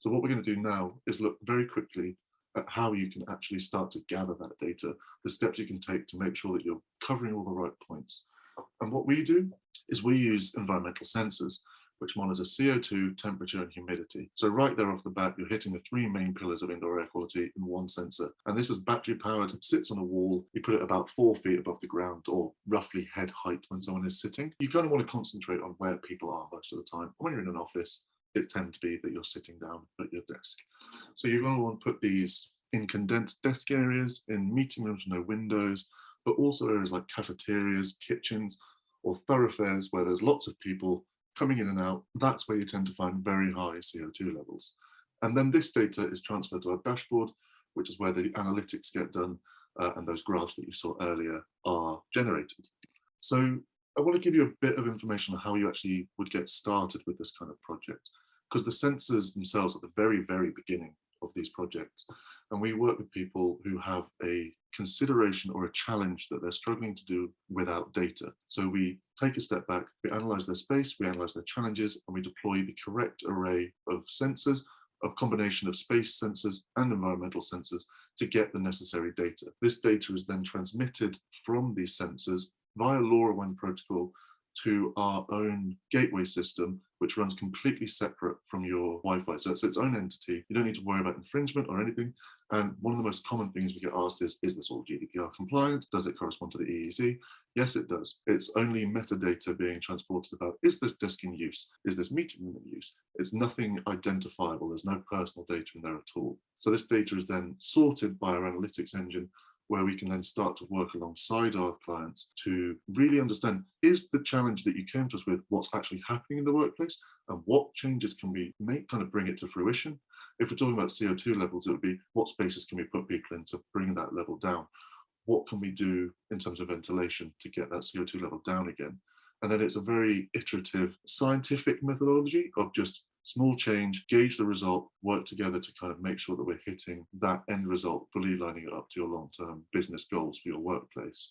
So what we're going to do now is look very quickly at how you can actually start to gather that data, the steps you can take to make sure that you're covering all the right points. And what we do is we use environmental sensors, which monitor CO2, temperature, and humidity. So right there off the bat, you're hitting the three main pillars of indoor air quality in one sensor. And this is battery powered, sits on a wall. You put it about 4 feet above the ground, or roughly head height when someone is sitting. You kind of want to concentrate on where people are most of the time. When you're in an office, it tends to be that you're sitting down at your desk. So you're going to want to put these in condensed desk areas, in meeting rooms with no windows, but also areas like cafeterias, kitchens, or thoroughfares where there's lots of people coming in and out. That's where you tend to find very high CO2 levels. And then this data is transferred to our dashboard, which is where the analytics get done, and those graphs that you saw earlier are generated. So I want to give you a bit of information on how you actually would get started with this kind of project, because the sensors themselves are at the very, very beginning of these projects. And we work with people who have a consideration or a challenge that they're struggling to do without data. So we take a step back, we analyze their space, we analyze their challenges, and we deploy the correct array of sensors, a combination of space sensors and environmental sensors to get the necessary data. This data is then transmitted from these sensors via LoRaWAN protocol to our own gateway system, which runs completely separate from your Wi-Fi. So it's its own entity. You don't need to worry about infringement or anything. And one of the most common things we get asked is this all GDPR compliant? Does it correspond to the EEC? Yes, it does. It's only metadata being transported about, is this disk in use? Is this meeting room in use? It's nothing identifiable. There's no personal data in there at all. So this data is then sorted by our analytics engine, where we can then start to work alongside our clients to really understand, is the challenge that you came to us with what's actually happening in the workplace, and what changes can we make, kind of bring it to fruition? If we're talking about CO2 levels, it would be what spaces can we put people in to bring that level down? What can we do in terms of ventilation to get that CO2 level down again? And then it's a very iterative scientific methodology of just small change, gauge the result, work together to kind of make sure that we're hitting that end result, fully lining it up to your long-term business goals for your workplace.